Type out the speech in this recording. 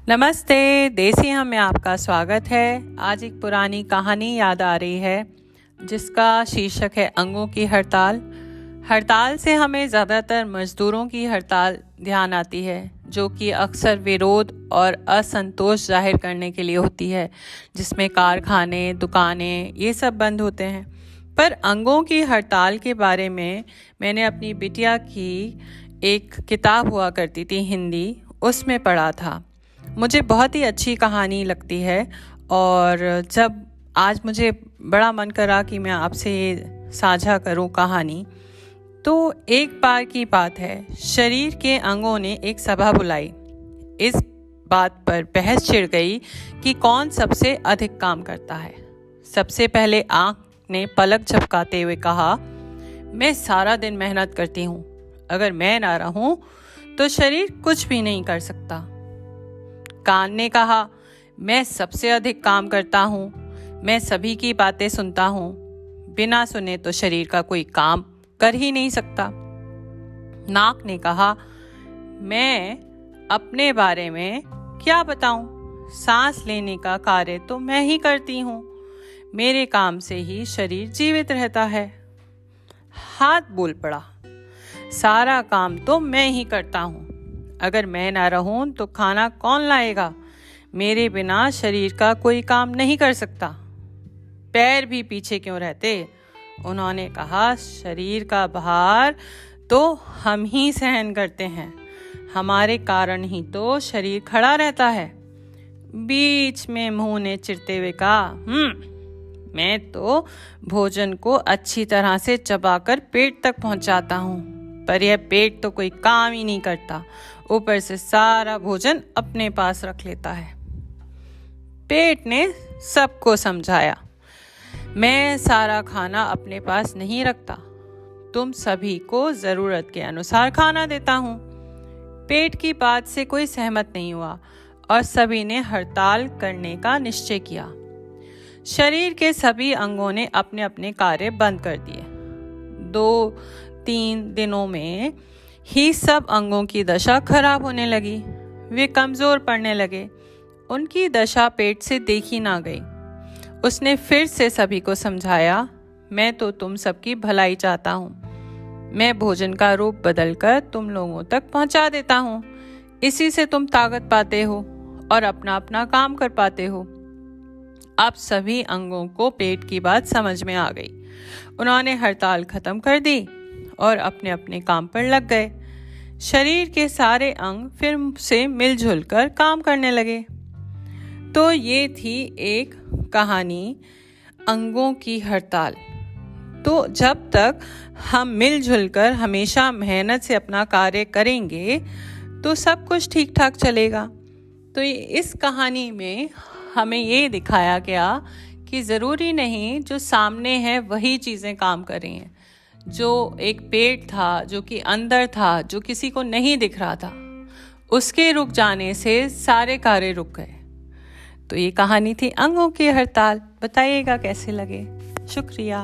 नमस्ते, देसी हम में आपका स्वागत है। आज एक पुरानी कहानी याद आ रही है जिसका शीर्षक है अंगों की हड़ताल। हड़ताल से हमें ज़्यादातर मजदूरों की हड़ताल ध्यान आती है, जो कि अक्सर विरोध और असंतोष जाहिर करने के लिए होती है, जिसमें कारखाने, दुकानें ये सब बंद होते हैं। पर अंगों की हड़ताल के बारे में मैंने अपनी बिटिया की एक किताब हुआ करती थी हिंदी, उसमें पढ़ा था। मुझे बहुत ही अच्छी कहानी लगती है और जब आज मुझे बड़ा मन करा कि मैं आपसे साझा करूं कहानी, तो एक बार की बात है, शरीर के अंगों ने एक सभा बुलाई। इस बात पर बहस छिड़ गई कि कौन सबसे अधिक काम करता है। सबसे पहले आँख ने पलक झपकाते हुए कहा, मैं सारा दिन मेहनत करती हूँ, अगर मैं ना रहूं तो शरीर कुछ भी नहीं कर सकता। कान ने कहा, मैं सबसे अधिक काम करता हूँ, मैं सभी की बातें सुनता हूँ, बिना सुने तो शरीर का कोई काम कर ही नहीं सकता। नाक ने कहा, मैं अपने बारे में क्या बताऊं, सांस लेने का कार्य तो मैं ही करती हूँ, मेरे काम से ही शरीर जीवित रहता है। हाथ बोल पड़ा, सारा काम तो मैं ही करता हूँ, अगर मैं ना रहूं तो खाना कौन लाएगा, मेरे बिना शरीर का कोई काम नहीं कर सकता। पैर भी पीछे क्यों रहते, उन्होंने कहा, शरीर का भार तो हम ही सहन करते हैं, हमारे कारण ही तो शरीर खड़ा रहता है। बीच में मुंह ने चिरते हुए कहा, मैं तो भोजन को अच्छी तरह से चबाकर पेट तक पहुंचाता हूँ, पर यह पेट तो कोई काम ही नहीं करता, ऊपर से सारा भोजन अपने पास रख लेता है। पेट ने सबको समझाया, मैं सारा खाना अपने पास नहीं रखता, तुम सभी को जरूरत के अनुसार खाना देता हूँ। पेट की बात से कोई सहमत नहीं हुआ और सभी ने हड़ताल करने का निश्चय किया। शरीर के सभी अंगों ने अपने अपने कार्य बंद कर दिए। 2-3 दिनों में ही सब अंगों की दशा खराब होने लगी, वे कमजोर पड़ने लगे, उनकी दशा पेट से देखी ना गई। उसने फिर से सभी को समझाया, मैं तो तुम सबकी भलाई चाहता हूँ, मैं भोजन का रूप बदलकर तुम लोगों तक पहुँचा देता हूँ, इसी से तुम ताकत पाते हो और अपना अपना काम कर पाते हो। अब सभी अंगों को पेट की बात समझ में आ गई। उन्होंने हड़ताल खत्म कर दी और अपने अपने काम पर लग गए। शरीर के सारे अंग फिर से मिलजुल कर काम करने लगे। तो ये थी एक कहानी, अंगों की हड़ताल। तो जब तक हम मिलजुल कर हमेशा मेहनत से अपना कार्य करेंगे तो सब कुछ ठीक ठाक चलेगा। तो इस कहानी में हमें ये दिखाया गया कि ज़रूरी नहीं जो सामने है वही चीज़ें काम कर रही हैं। जो एक पेट था, जो कि अंदर था, जो किसी को नहीं दिख रहा था, उसके रुक जाने से सारे कार्य रुक गए। तो ये कहानी थी अंगों की हड़ताल। बताइएगा कैसे लगे। शुक्रिया।